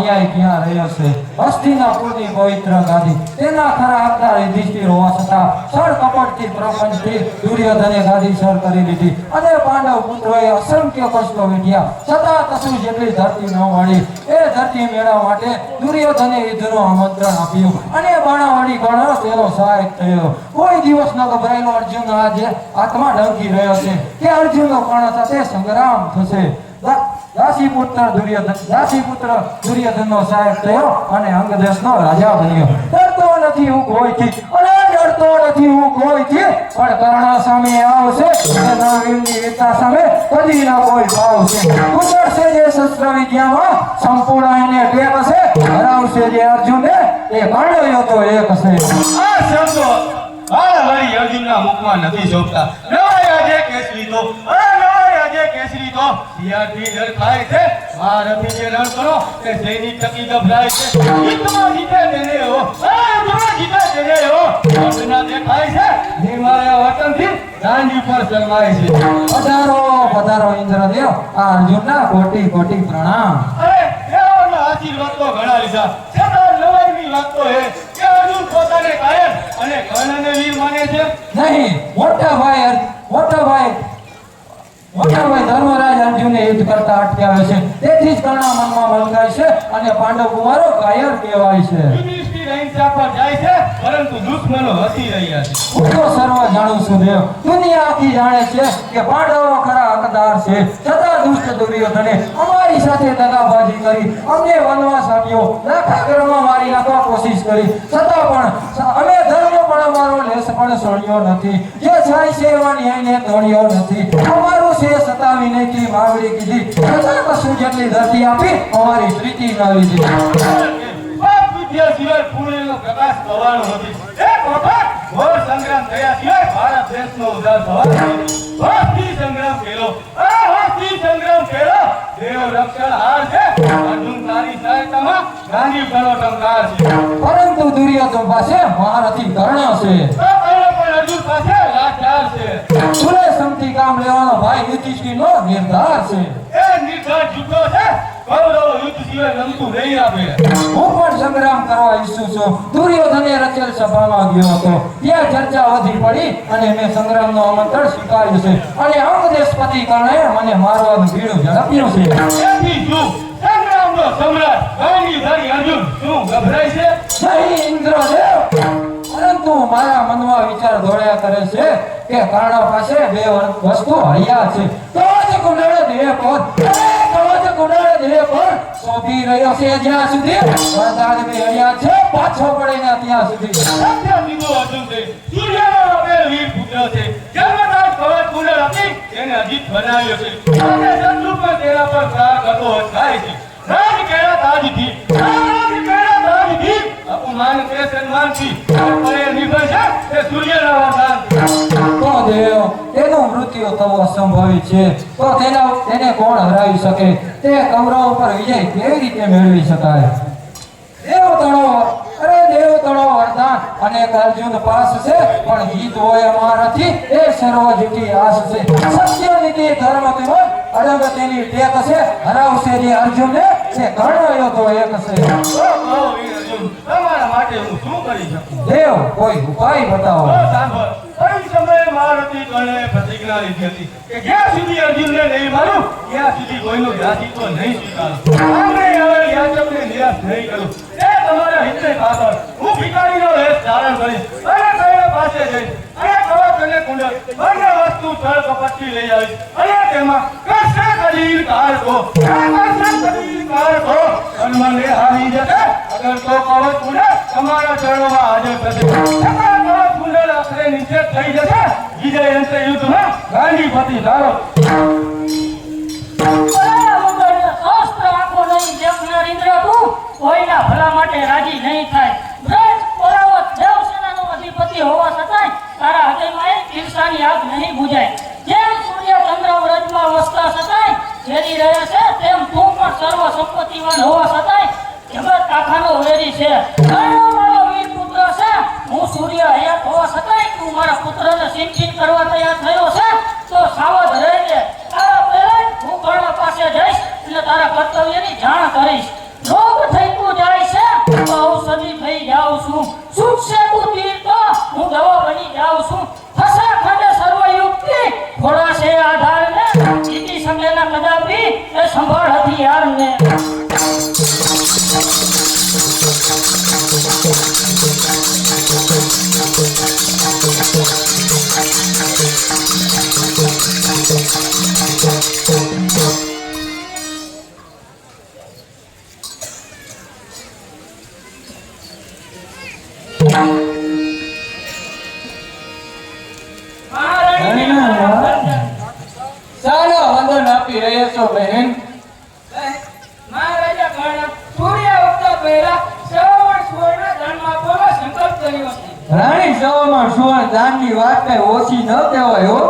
અન્યાય ક્યાં રહ્યો છે? હસ્તિનાપુરની પવિત્ર ગાદી તેના ખરા હકદાર યુધિષ્ઠિર હોવા છતાં સળ કપટથી પ્રપંચથી દુર્યોધને ગાદી સર કરી લીધી અને પાંડવ પુત્રોએ અસંખ્ય કષ્ટો વેઠ્યા છતાં કશું જેટલી ધરતી ન મળી. એ ધરતી મેળવવા માટે દુર્યોધને યુદ્ધનું આમંત્રણ આપ્યું અને બાણાવાડી ગણો તેનો સહાયક થયો. કોઈ દિવસ ન ગભરાયેલો અર્જુન આજે આત્મા ડંકી રહ્યો છે કે અર્જુનનો કર્ણ સાથે સંગ્રામ થશે. દાસીપુત્ર દુર્યોધનનો સહાયક થયો અને અંગ દેશનો રાજા બન્યો. ડરતો નથી હું કોઈથી, અને ડરતો નથી હું કોઈથી, પણ કર્ણ સામે આવશે નરવીરની વીરતા સામે કદી ના કોઈ ભાવ છે. ઉતરશે જે શસ્ત્ર વિદ્યામાં સંપૂર્ણ એને ટેક હશે, હરાવશે જે અર્જુને એ કર્ણ તો એક હશે. આ શબ્દો વાળી અર્જુનના મુખમાં નથી શોભતા. નવાયા કેસરી તો કેસરી તો સિયાથી ડર ખાય છે. મારાથી જે રણ કરો તે સૈનિક ટકી ગભરાય છે. યુદ્ધમાં જીતે તેને હો, યુદ્ધમાં જીતે તેને હો અર્જુના દેખાય છે. નિમાયા વતનથી રાંડી પર શરમાય છે. પધારો પધારો ઇન્દ્રદેવ, આ અર્જુનના કોટી કોટી પ્રણામ. અરે દેવોના આશીર્વાદ તો ઘણા લીધા, છતાં નવાઈની વાત તો હે કે અર્જુન પોતાને કાયર અને કર્ણને વીર માને છે. નહીં, મોટા ભાઈ ધર્મરાજ અર્જુનને યુદ્ધ કરતા અટકાવે છે. તેથી જ કર્ણ મનમાં મલકાય છે અને પાંડવ કુમારો કાયર કહેવાય છે. યુધિષ્ઠિર અહિંસા પર જાય છે, પરંતુ દુશ્મનો હસી રહ્યા છે. હું તો સર્વ જાણું છું દેવ, દુનિયા આખી જાણે છે કે પાંડવો ખરા હકદાર છે. છતાં દુષ્ટ દુર્યોધને અમારી સાથે દગાબાજી કરી, અમને વનવાસ આપ્યો, લાખા ઘરમાં મારી નાખવા કોશિશ કરી. છતાં પણ અમે ધર્મ પણ અમારો લેશ પણ છોડ્યો નથી. જે છાય છે એવા ન્યાયને તોડ્યો નથી. અમારું છે સતાવી નહીં માવડી કીધી, છતાં કશું જેટલી ધરતી આપી અમારી પ્રીતિ ના લીધી. બાપ વિદ્યા સિવાય પૂર્ણનો પ્રકાશ થવાનો નથી. એક વખત ઘોર સંગ્રામ થયા સિવાય ભારત દેશનો ઉદ્ધાર થવાનો નથી. હસ્તી સંગ્રામ ખેલો, હસ્તી સંગ્રામ ખેલો. દેવ રક્ષણ હાર છે, અર્જુન તારી સહાયતામાં ગાંધી કરો ટંકાર છે. પરંતુ દુર્યોધન પાસે મહારથી કર્ણ છે. પણ અર્જુન પાસે લાચાર છે. સુરેશમથી કામ લેવાનો ભાઈ યુધિષ્ઠિરનો નિર્ધાર છે. એ નિર્ધાર જુદો છે. કૌરવો યુદ્ધ સિવાય રમતું નહીં આપે. હું પણ સંગ્રામ કરવા ઈચ્છું છું. દુર્યોધને રચેલ સભામાં ગયો હતો, ત્યાં ચર્ચા વધી પડી અને મેં સંગ્રામનો આમંત્રણ સ્વીકાર્યું છે અને અંગદેશપતિ કર્ણે મને મારવાનું બીડું ઝડપ્યું છે. એથી શું સંગ્રામનો સમ્રાટ ગાંધીધારી અર્જુન શું ગભરાય છે? નહીં ઇન્દ્રદેવ, પરંતુ મારા મનમાં વિચાર દોડ્યા કરે છે કે કર્ણ પાસે બે વસ્તુ હૈયા છે. કવચ કુંડળ દેહ પર, કવચ કુંડળ દેહ પર શોભી રહ્યો છે જ્યાં સુધી વરદાન બે હૈયા છે, પાછો પડે ને ત્યાં સુધી. સત્ય બીજો અર્જુન છે, સૂર્યનો બે વીર પુત્ર છે. જન્મદાસ કવચ કુંડળ હતી તેને અજીત બનાવ્યો છે. અને શત્રુ પણ તેના પર પ્રહાર કરતો થાય છે. રાજ કેળા તાજથી, અપમાન કે સન્માનથી પરે નિભે છે તે સૂર્યના વરદાન. તો દેવ, તેનું મૃત્યુ થવું અસંભવિત છે. તો તેને કોણ હરાવી શકે? તે કૌરવ પર વિજય કેવી રીતે મેળવી શકાય? દેવતણો વરદાન અને અર્જુન પાસ છે, પણ જીત હોય અમારાથી એ સર્વ જૂઠી આશ છે. સત્ય નીતિ ધર્મ તેમજ અડગ તેની ટેક છે, હરાવશે જે અર્જુનને તે કર્ણ તો એક છે. તમારા માટે હું શું કરી શકું? દેવ, કોઈ ઉપાય બતાવો. સાંભળ, કઈ સમયે મહારથી કર્ણે પ્રતિજ્ઞા લીધી હતી કે જ્યાં સુધી અર્જુનને નહીં મારું ત્યાં સુધી કોઈનું યાચિત્વ નહીં સ્વીકારું. આંગણે આવેલ યાચકને નિરાશ નહીં કરું. એ તમારા હિતને ખાતર હું ભિખારીનો વેશ ધારણ કરીશ અને કર્ણ પાસે જઈશ અને કવચ અને કુંડળ બંને વસ્તુ છળ કપટથી લઈ આવીશ અને તેમાં કૃષ્ણ કલીલ કારકો હનુમાનને હારી જશે. અગર તો કવચ કુંડળ તમારા ચરણોમાં હાજર થશે. કવચ કુંડળ આખરે નીચે થઈ જશે. વિજય અંતે યુદ્ધમાં ગાંધીપતિ ધારો. કોઈના ભલા માટે રાજી નહીં થાય. બ્રજ પરાવત દેવસેનાનો અધિપતિ હોવા છતાંય તારા હૃદયમાં ઈર્ષાની આગ નહીં બુજાય. જેમ સૂર્ય ચંદ્ર વ્રજમાં વસતા છતાંય જેરી રહે છે, તેમ તું પણ સર્વ સંપત્તિવાન હોવા છતાંય જગત આખાનો વેરી છે. કર્ણ મારો વીર પુત્ર છે, હું સૂર્ય હયાત હોવા છતાંય તું મારા પુત્રને સિંચિત કરવા તૈયાર થયો છે, તો સાવધ રહેજે. તારા પહેલા હું કર્ણ પાસે જઈશ અને તારા કર્તવ્યની જાણ કરીશ. રોગ થઈ છું. સુખ છે તું તીર તો હું દવા બની જાઉં છું. ફસા ખંડે સર્વયુક્તિ થોડા છે આધાર ને જીતી શકે ના કદાપી એ સંભાળ હથિયાર ને. સાનો વંદન આપી રહ્યા છો બહેન? મહારાજા કર્ણ સૂર્ય ઉગતા પહેલા શ્રાવણ સુવર્ણ દાનમાં આપવાનો સંકલ્પ કર્યો છે. રાણી સભામાં સુવર્ણ દાનની વાત કઈ ઓછી ન કહેવાય હો.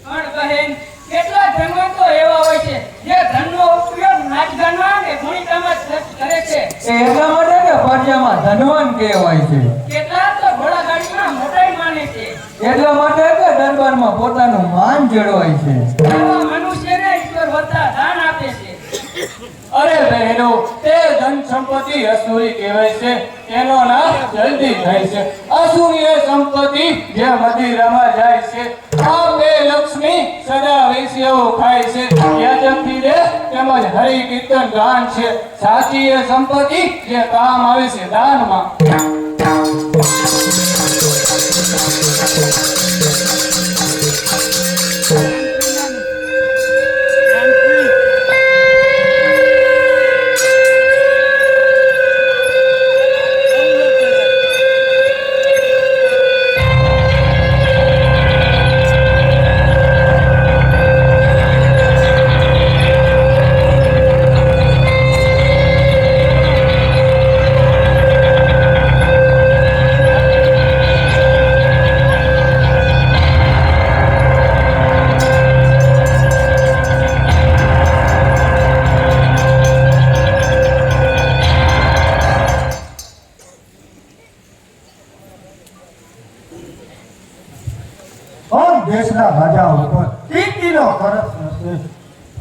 પણ બહેન કેટલા ધનવંતો એવા હોય છે જે ધનનો ઉપયોગ નાચગાનમાં અને ગુણીતામાં કરે છે. એ એટલા માટે કે પ્રજામાં ધનવાન કહેવાય છે. કેટલાક તો ઘોડાગાડીમાં મોટાઈ માને છે. એટલા માટે કે દરબારમાં પોતાનું માન જળવાય છે. આવા મનુષ્યને ઈશ્વર વધતા દાન આપે છે. અરે બહેનો, તે ધન સંપત્તિ અસુરી કહેવાય છે. તેનો નાશ જલ્દી થાય છે. અસુરી એ સંપત્તિ જે મદિરામાં જાય છે. આ બે લક્ષ્મી સદા વૈશ્યઓ ખાય છે. યાચકથી દે તેમજ હરિ કીર્તન ગાન છે. સાચી એ સંપત્તિ જે કામ આવે છે દાનમાં. દેશના રાજા ઉપર કીર્તિનો કરસ નથી.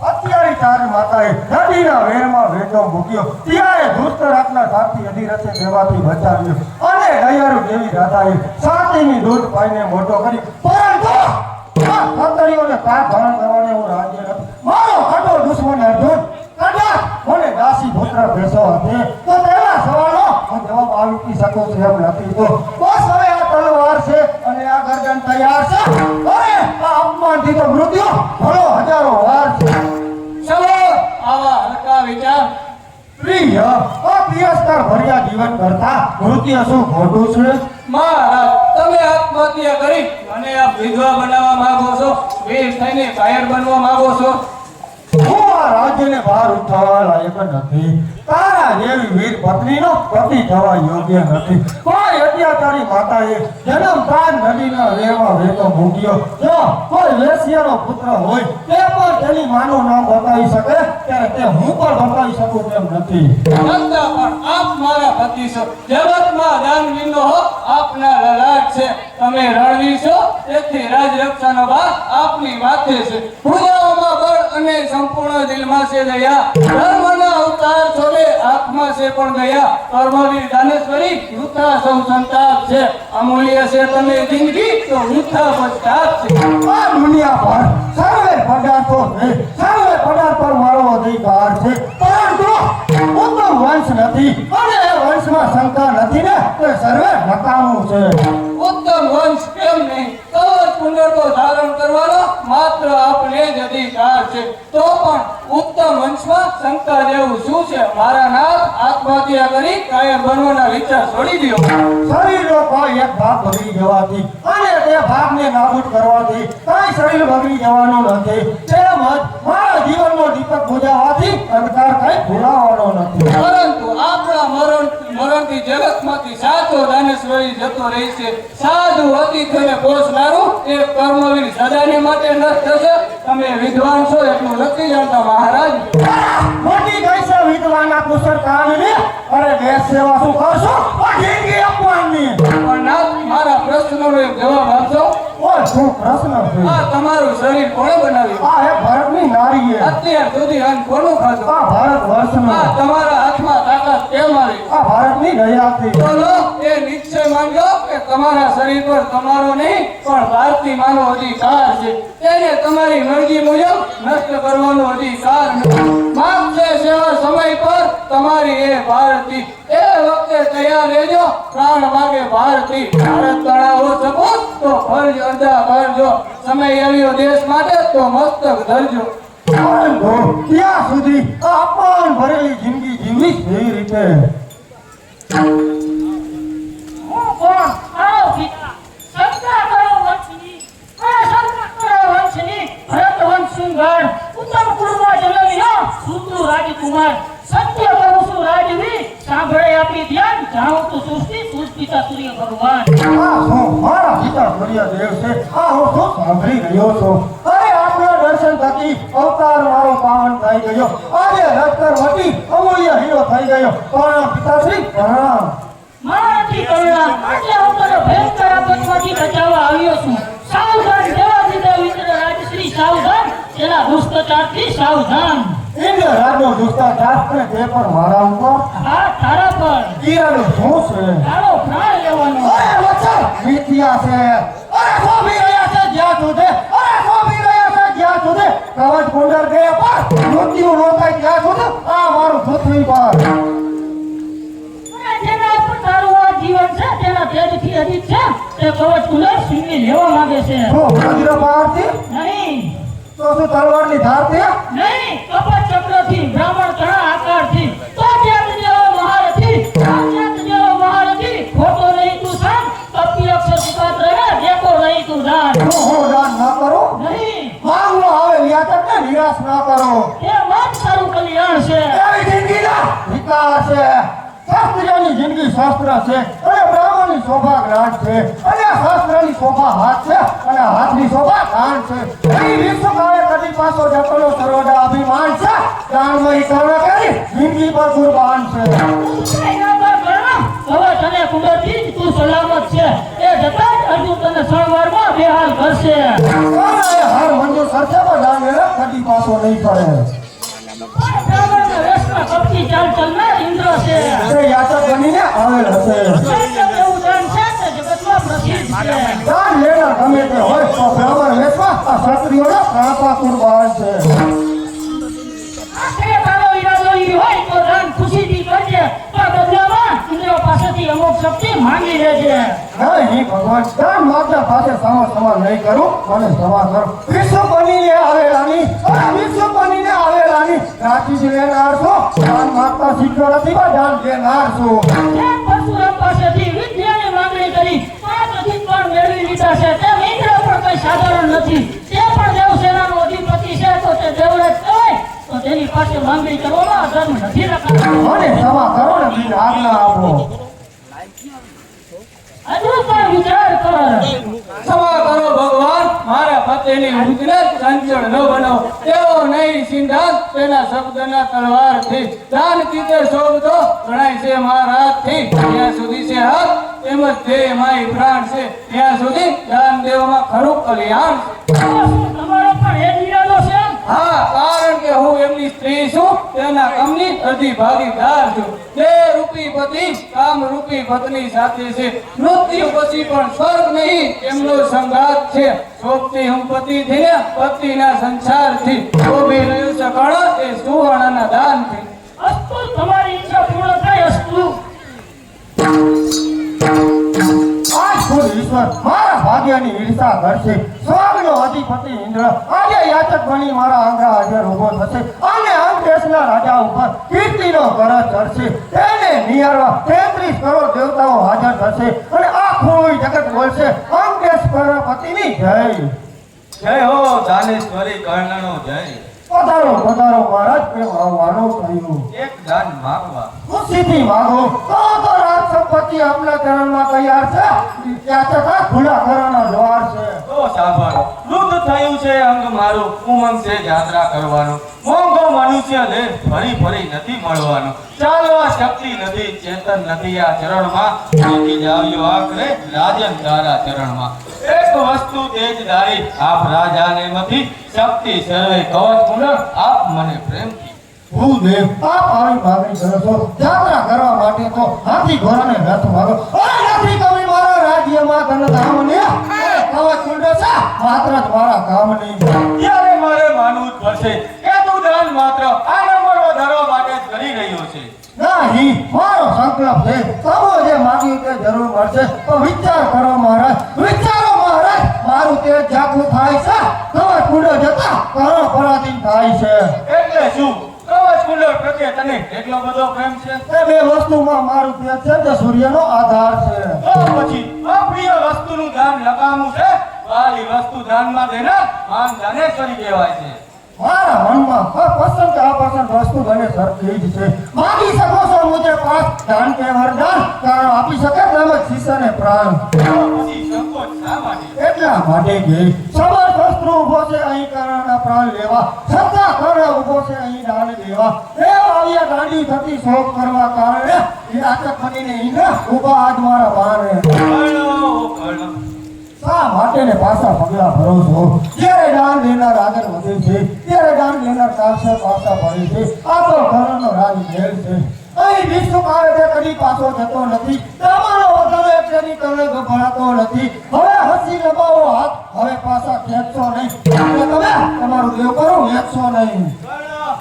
અત્યારે તારી માતાએ નદીના વેરમાં વેચો મૂક્યો. ત્યારે ધૃતરાષ્ટ્રના સાથી અધિરથે દેવાથી બચાવ્યો અને દયાળુ દેવી રાધાએ સાતીની દૂધ પાઈને મોટો કરી. પરંતુ આ ખતરીઓને કાર ધારણ કરવાને હું રાજ્ય નથી. મારો ખટો દુશ્મન અર્જુન કદાચ મને દાસી પુત્ર ભેસો હશે તો તેના સવાલો હું જવાબ આપી શકું છું એમ નથી. તો બસ હવે આ તલવાર છે અને આ ગરદન તૈયાર છે. અરે આ અપમાનથી તો મૃત્યુ ભલો હજારો વાર છે. ચલો આવા હલકા વિચાર. પ્રિય અભ્યાસકાર ભર્યા જીવન કરતા મૃત્યુ શું ખોટું છે? મહારાજ, તમે આત્મહત્યા કરી મને આ વિધવા બનાવવા માંગો છો? વીર થઈને કાયર બનવા માંગો છો? હું આ રાજ્યને બહાર ઉઠાવવા લાયક નથી. તારા જેવી વીર પત્નીનો પતિ થવા યોગ્ય નથી. કોઈ અત્યાચારી માતાએ જન્મતાજ નદીના વેરમાં વેતો મૂક્યો. જો કોઈ વેશ્યાનો પુત્ર હોય તે પણ તેની માનું નામ બતાવી શકે ત્યારે તે હું પણ બતાવી શકું તેમ નથી. છતાં પણ આપ મારા પતિ છો. જગતમાં દાનવીરનો હક આપના લલાટ છે. તમે રણવીર છો તેથી રાજરક્ષાનો ભાર આપની માથે છે. પૂજાઓમાં બળ અને સંપૂર્ણ દિલમાં છે દયા. ધર્મના અવતાર છોડે આંખમાં છે પણ દયા. કર્મવીર દાનેશ્વરી વૃથા સૌ સંતાપ છે. અમૂલ્ય છે તમે જિંદગી તો વૃથા પશ્ચાત છે. આ દુનિયા પર સર્વે પદાર્થો છે. સર્વે પદાર્થ પર મારો અધિકાર છે. પરંતુ ઉત્તમ વંશ નથી અને એ વંશમાં શંકા નથી ને તે સર્વે નકામું છે. ઉત્તમ વંશ કેમ નહીં? કવચ કુંડળ તો ધારણ કરવાનો માત્ર આપણે જ અધિકાર છે. તો પણ ઉત્તમ વંશમાં શંકા જેવું શું છે? મારા નાથ આત્મહત્યા કરી કાયર બનવાના વિચાર છોડી દો. શરીરનો કોઈ એક ભાગ બગડી જવાથી અને તે ભાગને નાબૂદ કરવાથી કઈ શરીર બગડી જવાનું નથી. તેમજ મારા જીવનનો દીપક બુજાવવાથી અંધકાર કઈ ભૂલાવાનો નથી. પરંતુ આપણા મરણથી જગતમાંથી સાચો દાનેશ્વરી જતો રહેશે. સાધુ અતિથિને પોષનારું એ કર્મવીર સદાને માટે નષ્ટ થશે. તમે વિદ્વાન છો એટલું નથી જાણતા મહારાજ. મોટી ગઈ છે વિદ્વાના કુશળ કાનને. અરે દેશ સેવા શું કરશો? જિંદગી અપમાનની. પણ નાથ, મારા પ્રશ્નનો એક જવાબ આપશો? ઓય શું પ્રશ્ન છે? આ તમારું શરીર કોણે બનાવ્યું? આ એક ભરતની તારી અત્યાર સુધી અન્ન કોનું ખાધું? આ ભારત વર્ષનું આ તમારા હાથમાં તાકાત કેમ આવી? આ ભારતની દયાથી બોલો, એ નિશ્ચય માનજો કે તમારા શરીર પર તમારો નહીં પણ ભારતીય માનો અધિકાર છે. તેને તમારી મરજી મુજબ નષ્ટ કરવાનો અધિકાર નથી. માગશે સેવા સમય પર તમારી એ ભારતી. એ વખતે તૈયાર રહેજો, પ્રાણ માગે ભારતી. ભારત તણાવો સપોત તો ફરજ અદા કરજો. સમય આવ્યો દેશ માટે તો મસ્તક ધરજો. પરંતુ ત્યાં સુધી આ અપમાન ભરેલી જિંદગી જીવીશ એવી રીતે હું કોણ? આવો પિતા. સત્તા કરો વંશની. આ સત્તા કરો વંશની. ભરત વંશનું ગણ. ઉત્તમ કુળમાં જન્મ્યો સુતુ રાજકુમાર. સત્ય કરું છું રાજવી. સાંભળે આપી ધ્યાન. જાણું તું સૃષ્ટિ સુસ્પિતા સૂર્ય ભગવાન. આ શું મારા પિતા સૂર્યદેવ છે આ હું શું સાંભળી રહ્યો છું અરે આપના દર્શન થકી અવતાર મારો પાવન થઈ ગયો આજે રત્કર વટી અમૂલ્ય હીરો થઈ ગયો પ્રણામ પિતાશ્રી પ્રણામ મારાથી કરુણા આજે હું તને ભયંકર આપતમાંથી બચાવવા આવ્યો છું. સાવધાન દેવાધિદેવ ઇન્દ્ર રાજશ્રી સાવધાન. તેના દુષ્ટચારથી સાવધાન. ઇન્દ્ર રાજનો દુષ્ટાચાર અને તે પર મારા ઉપર આ તારા પર ઈરાનું શું છે તારો પ્રાણ લેવાનો. અરે વત્સલ મિથ્યા છે અરે શોભી રહ્યા છે જ્યાં સુધી અરે શોભી રહ્યા છે જ્યાં સુધી કવચ કુંડળ ગયા પર મૃત્યુ નોંધાય ત્યાં સુધી આ મારું પૃથ્વી પર અને જેના ઉપર તારું આ જીવન છે તેના તેજથી અધિક છે તે કવચ કુંડળ સિંહને લેવા માંગે છે. શું વજ્ર પારથી નહીં તો શું તલવારની ધારથી નહીં કપટ ચક્રથી બ્રાહ્મણ ઘણા આકારથી તો ત્યાં જેવો મહારથી ખોટો નહીં તું સાન કપી અક્ષર સુપાત રહે દેખો નહીં તું દાન. હું દાન ન કરું નહીં માંગવો આવે યાચકને નિરાશ ન કરો એ મત તારું કલ્યાણ છે. એવી જિંદગીના વિકાર છે શાસ્ત્રીઓની જિંદગી શાસ્ત્ર છે અને બ્રાહ્મણની શોભા જ્ઞાન છે અને શાસ્ત્રની શોભા હાથ છે અને હાથની શોભા કાન છે એની વિશ્વ કાળે કદી પાછો જપનો સર્વદા અભિમાન છે કાનમાં કર્ણ કરી જિંદગી પર કુરબાન છે એના પર ગણો હવે તને કુંડળથી જ તું સલામત છે. એ જતાં જ અર્જુન તને સણવારમાં બેહાલ કરશે. કાનાએ હાર મંજૂર કરશે પણ દાન કદી પાછો નહીં પડે બ્રાહ્મણના વેશમાં કપટી ચાલ ચાલનાર ઇન્દ્ર છે. તે યાચક બનીને આવેલ હશે સત્ય એવું દાન છે તે જગતમાં પ્રસિદ્ધ છે. દાન લેનાર ગમે તે હોય તો બ્રાહ્મણ વેશમાં આ ક્ષત્રિયોના પ્રાણપા કુરબાન છે આખરે તારો ઈરાદો ઈ હોય તો દાન ખુશીથી કરજે પણ બદલામાં ઇન્દ્ર પાસેથી અમુક શક્તિ માંગી લેજે. નહીં ભગવાન દાન માતા પાસે સમા નહીં કરું મને સમા કરો વિશ્વ બનીને આવેલાની વિશ્વ બનીને આવેલાની રાજી જ લેનાર છો દાન માતા શીખ્યો નથી પણ દાન દેનાર છું જેમ પરશુરામ પાસેથી વિદ્યાની માંગણી કરી 5 અધિકાર મેળવી લીધા છે તેમ ઇન્દ્ર પણ કઈ સાધારણ નથી. તે પણ દેવસેનાનો અધિપતિ છે તો તે દેવરાજ કહેવાય તો તેની પાસે માંગણી કરવામાં અધર્મ નથી રખાતો. મને સમા કરો ને બિન આજ્ઞા આપો હજુ પણ વિચાર કર. ક્ષમા કરો ભગવાન, મારા પતિની વૃદ્ધિને ચંચળ ન બનાવો. તેઓ નહીં સિંધાત તેના શબ્દના તલવારથી. દાન કીતે શોભતો ગણાય છે મારા હાથથી. જ્યાં સુધી છે હાથ તેમજ તે માય પ્રાણ છે ત્યાં સુધી દાન દેવામાં ખરું કલ્યાણ છે. તમારો પણ એ જ ઈરાદો છે? હા, કારણ કે હું એમની સ્ત્રી છું, તેના કામની અધિ ભાગીદાર છું. બે રૂપી પતિ કામ રૂપી પત્ની સાથે છે. મૃત્યુ પછી પણ સ્વર્ગ નહીં એમનો સંગાત છે. શોભતી હું પતિથી ને પતિના સંસારથી. શોભી રહ્યું છે કણ એ સુવર્ણના દાનથી. અસ્તુ તમારી ઈચ્છા પૂર્ણ થાય અસ્તુ. આજ ખુદ ઈશ્વર મારા ભાગ્યની ઈર્ષા કરશે સ્વર્ગનો અધિપતિ ઇન્દ્ર આજે યાચક બની મારા આંગણા હાજર ઉભો થશે અને અંગ દેશના રાજા ઉપર કીર્તિનો ગરજ ચડશે તેને નિહાળવા 33 કરોડ દેવતાઓ હાજર થશે અને આખું જગત બોલશે અંગ દેશ પતિની જય જય હો દાનેશ્વરી કર્ણનો જય. પધારો પધારો મહારાજ પ્રેમ આવવાનું થયું એક દાન માંગવા ખુશીથી માગો તો રાજ સંપત્તિ આપના ચરણમાં તૈયાર છે યાચક આ ખુલ્લા કરવાના દ્વાર છે તો સાંભળ, વૃદ્ધ થયું છે અંગ મારું, ઉમંગ છે યાત્રા કરવાનો. મોંઘો મનુષ્ય દેહ ફરી ફરી નથી મળવાનો. ચાલવા શક્તિ નથી, ચેતન નથી આ ચરણમાં. તેથી જ આવ્યો આખરે રાજન તારા ચરણમાં. એક એક વસ્તુ તેજધારી આપ રાજાને મથી શક્તિ સર્વે કવચ કુંડળ આપ મને પ્રેમથી ભૂદેવ આપ આવી માગણી કરો છો યાત્રા કરવા માટે તો હાથી ઘોડાને રથ મારો નથી કવિ મારા રાજ્યમાં ધન ધામ ને કવચ કુંડ છે માત્ર જ મારા કામ નહીં ત્યારે મારે માનવું જ પડશે કે તું દાન માત્ર આ નંબર વધારવા માટે જ કરી રહ્યો છે નહીં મારો સંકલ્પ છે તમે જે માગ્યું તે જરૂર મળશે તો વિચાર કરો મહારાજ વિચારો મહારાજ મારું તે જાગવું થાય છે કવચ કુંડ જતા કરો પરાધીન થાય છે એટલે શું કવચ કુંડળ પ્રત્યે તને એટલો બધો પ્રેમ છે તે બે વસ્તુમાં મારું પેટ છે તે સૂર્યનો આધાર છે તો પછી અપ્રિય વસ્તુનું દાન લગામું છે વાલી વસ્તુ દાનમાં દેનાર માન દાનેશ્વરી કહેવાય છે મારા મનમાં પસંદ કે અપસંદ વસ્તુ બને સરખી જ છે માગી શકો છો મુજે પાસ દાન કે વરદાન કારણ આપી શકે તેમજ શિષ્યને પ્રાણ તો પછી સંકોચ શા માટે એટલા માટે કે સમર્થ શસ્ત્ર ઉભો છે અહીં કરણના પ્રાણ લેવા સત્તા કરે ઉભો છે અહીં દાન દેવા દેવ આવ્યા ગાંડી થતી શોક કરવા કારણે એ આચક બનીને ઈંડા ઉભા આજ મારા બારે કર્ણ શા માટે ને પાછા પગલા ભરો છો જ્યારે દાન દેનાર આગળ વધે છે ત્યારે દાન દેનાર કાક્ષે પાછા ભરે છે આ તો ઘરનો રાજ મેળ છે અહીં વિશ્વ આવે તે કદી પાછો જતો નથી તમારો વધારે તેની કરણે ગભરાતો નથી હવે હસી લગાવો હાથ હવે પાછા ખેંચશો નહીં એટલે તમે તમારું દેવ કરો વેચશો નહીં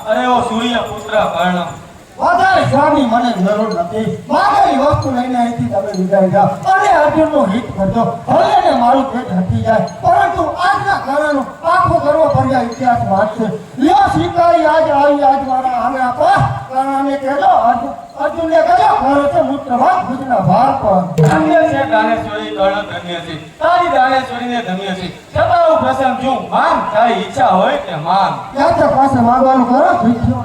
અરે ઓ સૂર્ય પુત્ર કર્ણ વધારે સ્વામી મને જરૂર નથી માગેલી વસ્તુ લઈને અહીંથી તમે વિદાય જાઓ અને અર્જુનનું હિત કરજો ભલે ને મારું પેટ હટી જાય પરંતુ આજના કારણનું આખો ગર્વ ભર્યા ઇતિહાસ વાંચશે લ્યો સ્વીકારી આજ આવી આજ મારા આંગણા પર કારણે કહેજો અર્જુનને કહેજો ઘરે છે મૂત્ર ભાગ ભુજના ભાર પર ધન્ય છે દાનેશ્વરી કર્ણ ધન્ય છે તારી દાનેશ્વરીને ધન્ય છે છતાં હું પ્રસન્ન છું માન તારી ઈચ્છા હોય કે માન યાચક પાસે માંગવાનું કરો ભીખ્યો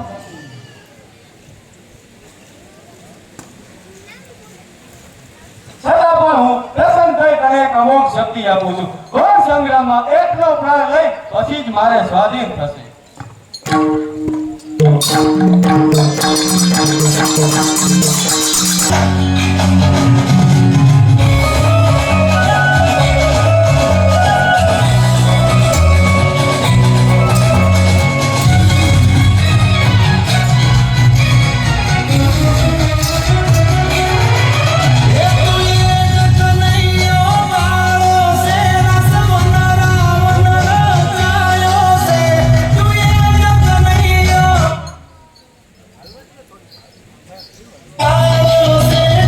છતાં પણ હું પ્રસન્ન થઈ તને એક અમોઘ શક્તિ આપું છું ઘોર સંગ્રામમાં એકનો પ્રાણ લઈ પછી જ મારે સ્વાધીન થશે Palo se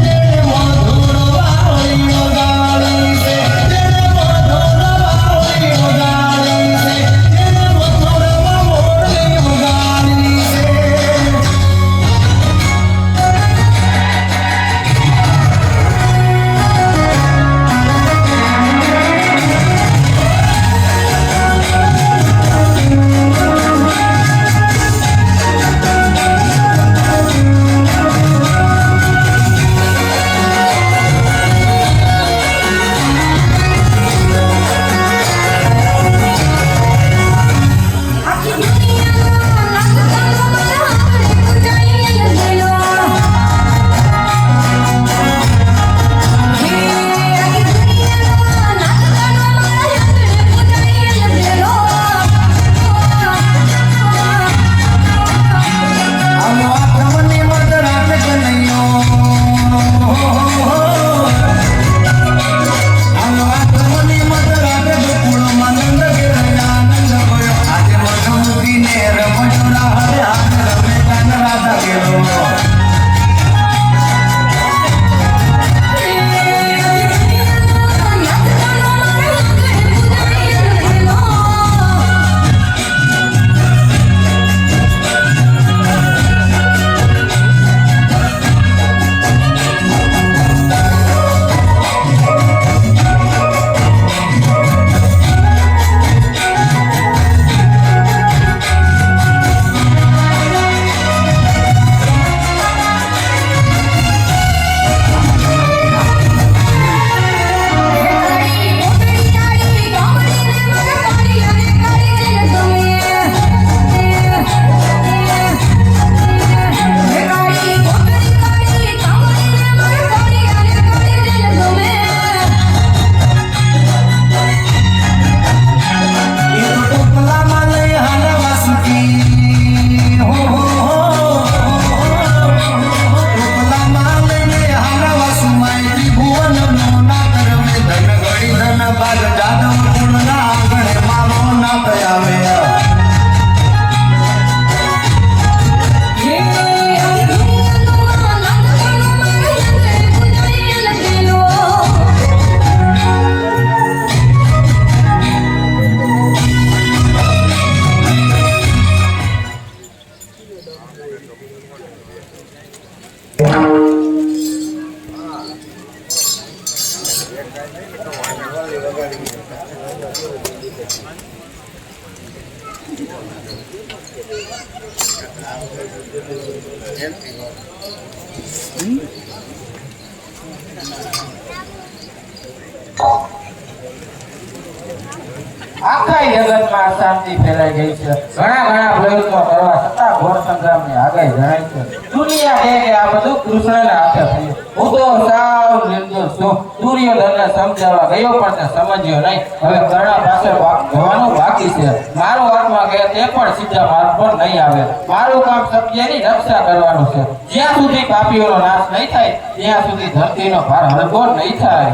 આખા જગતમાં અશાંતિ ફેલાઈ ગઈ છે. ઘણા ઘણા પ્રયત્નો કરવા છતાં ઘોર સંગ્રામની આગાહી જણાય છે. દુનિયા કહે કે આ બધું કૃષ્ણના હાથે થયું. હું તો સાવ નિર્દોષ છું. દુર્યોધનને સમજાવવા ગયો પણ તે સમજ્યો નહીં. હવે કર્ણ પાસે જવાનું બાકી છે. મારો આત્મા કહે તે પણ સીધા માર્ગ પર નહીં આવે. મારું કામ સત્યની રક્ષા કરવાનું છે. જ્યાં સુધી પાપીઓનો નાશ નહીં થાય ત્યાં સુધી ધરતીનો ભાર હળવો નહીં થાય.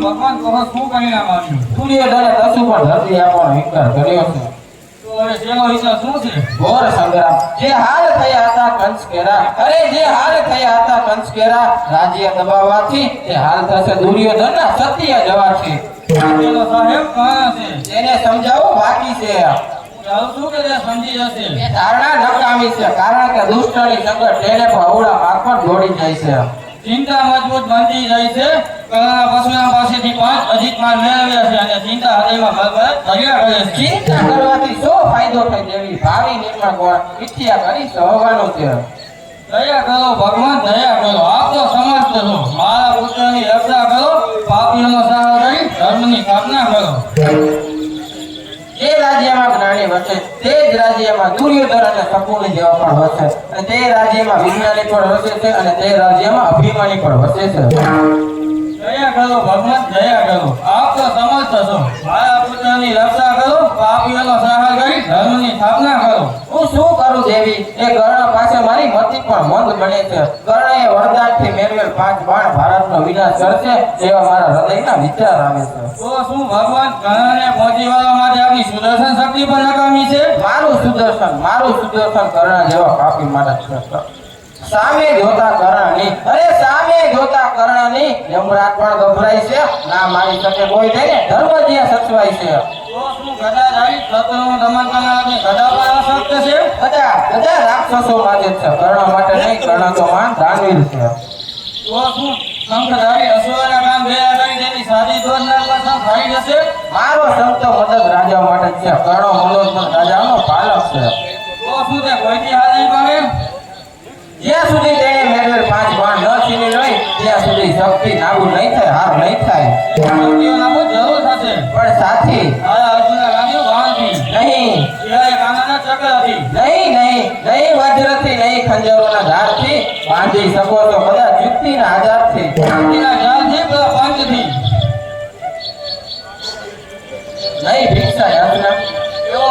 ભગવાન કહો શું પરિણામ આવ્યું? દુર્યોધને કશું પણ ધરતી આપવાનો ઇનકાર કર્યો છે. તો હવે તેનો વિચાર શું છે? ઘોર સંગ્રામ. જે હાલ થયા હતા કંસકેરા, અરે જે હાલ થયા હતા કંસકેરા, રાજ્ય દબાવવાથી તે હાલ થશે દુર્યોધનના સત્ય જવાથી. પેલો સાહેબ ક્યાં છે? તેને સમજાવવું બાકી છે. જાઉં છું કે તે સમજી જશે? એ ધારણા નકામી છે, કારણ કે દુષ્ટની સંગત તેને પણ અવળા માર્ગ પર દોડી જાય છે. ચિંતા મજબૂત બનતી જાય છે. કર્ણના પરશુરામ પાસેથી 5 અધિક માર મેળવ્યા છે અને ચિંતા હૃદયમાં ભરભર ભર્યા કરે છે. ચિંતા કરવાથી શો ફાયદો થાય દેવી ભાવિ નિર્મળ ગુણ મિથ્યા કરી સહવાનું છે. દયા કરો ભગવાન, દયા કરો. આપ તો સમર્થ છો. મારા પુત્રની રક્ષા કરો. પાપીઓનો સહાય કરી ધર્મની સ્થાપના કરો. જે રાજ્યમાં જ્ઞાની વસે તે જ રાજ્યમાં દુર્યોધન અને શકુની જેવા પણ વસે, અને તે રાજ્યમાં વિજ્ઞાની પણ વસે છે અને તે રાજ્યમાં અભિમાની પણ વસે છે. દયા કરો ભગવાન, દયા કરો. આપ તો સમર્થ છો. મારા પુત્રની રક્ષા કરો. પાપીઓનો સહાય કરી ધર્મની સ્થાપના કરો. હું શું કરું દેવી? એ કર્ણ પાસે મારી મતિ પણ મંદ બને છે. કર્ણએ વરદાનથી મેળવેલ 5 બાણ ભારતનો વિનાશ કરશે એવા મારા હૃદયના વિચાર આવે છે. તો શું ભગવાન કર્ણને પહોંચી વળવા માટે આપની સુદર્શન શક્તિ પણ નકામી છે? મારું સુદર્શન કર્ણ જેવા પાપી માટે છે. સામે જોતા કર્ણની, અરે સામે જોતા કર્ણની યમરાજ પણ ગભરાય છે. ના મારી શકે કોઈ થઈને ધર્મ જ્યાં સચવાય છે. તો શું ગદાધારી શત્રુનું દમન કરનારને ગદા પર અશક્ત છે? બધા રાક્ષસો માટે છે, કર્ણ માટે નહીં. કર્ણ તો માન દાનવીર છે. તો શું શંખધારી અસુરોના કામ ભેગા કરી તેની સાદી દોરનાર પર શંખ હારી જશે? મારો સંતો મદદ રાજા માટે છે. કર્ણ મનોજ રાજાનો પાલક છે. તો શું તે કોઈથી હાર નહીં પામે? જ્યાં સુધી તેને મેળવેલ 5 બાણ ન છીની લઈ ત્યાં સુધી શક્તિ નાબૂદ નહીં થાય, હાર નહીં થાય. શક્તિઓ નાબૂદ જરૂર થશે. પણ સાથી મારા અર્જુનના રાણીઓ બાણથી, નહીં, શિવાય કાનાના ચક્રથી, નહીં વજ્રથી, નહીં ખંજરોના ધારથી બાંધી શકો છો કદાચ યુક્તિના આધારથી. શક્તિના જાળથી, પેલા પંચથી. નહીં ભિક્ષા યાચના. એવો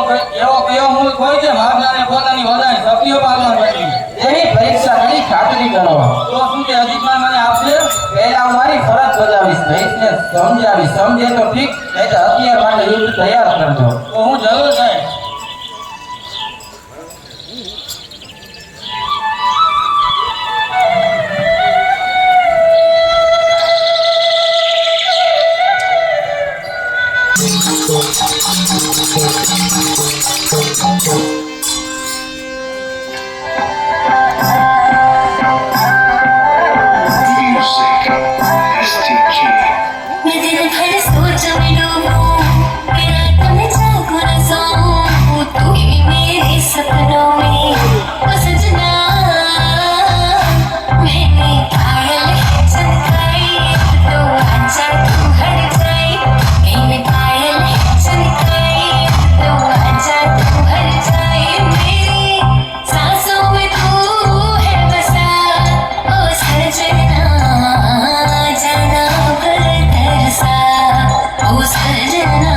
કયો મૂળ હોય છે માગનાને પોતાની વધારે શક્તિઓ પાલન કરવી? એની પરીક્ષા કરી ખાતરી કરો. તો શું તે અધિકમાં મને આપશે? પહેલા હું મારી ફરજ બજાવીશ, રહીશને સમજાવીશ. સમજે તો ઠીક, નહીં તો હથિયાર માટે યુદ્ધ તૈયાર કરજો. તો હું જરૂર જઈશ. मैं दिन भर सोच में डूबूं, मेरा तुम जागो न सोऊं, तू ही मेरे सपनों में ओ सजना, मैंने पायल है चमकाई, तो आजा तू हर जाए, मैंने पायल है चमकाई, तो आजा तू हर जाए, मेरी सांसों में तू है बसा, ओ सजना जाना कर तरसा, ओ सजना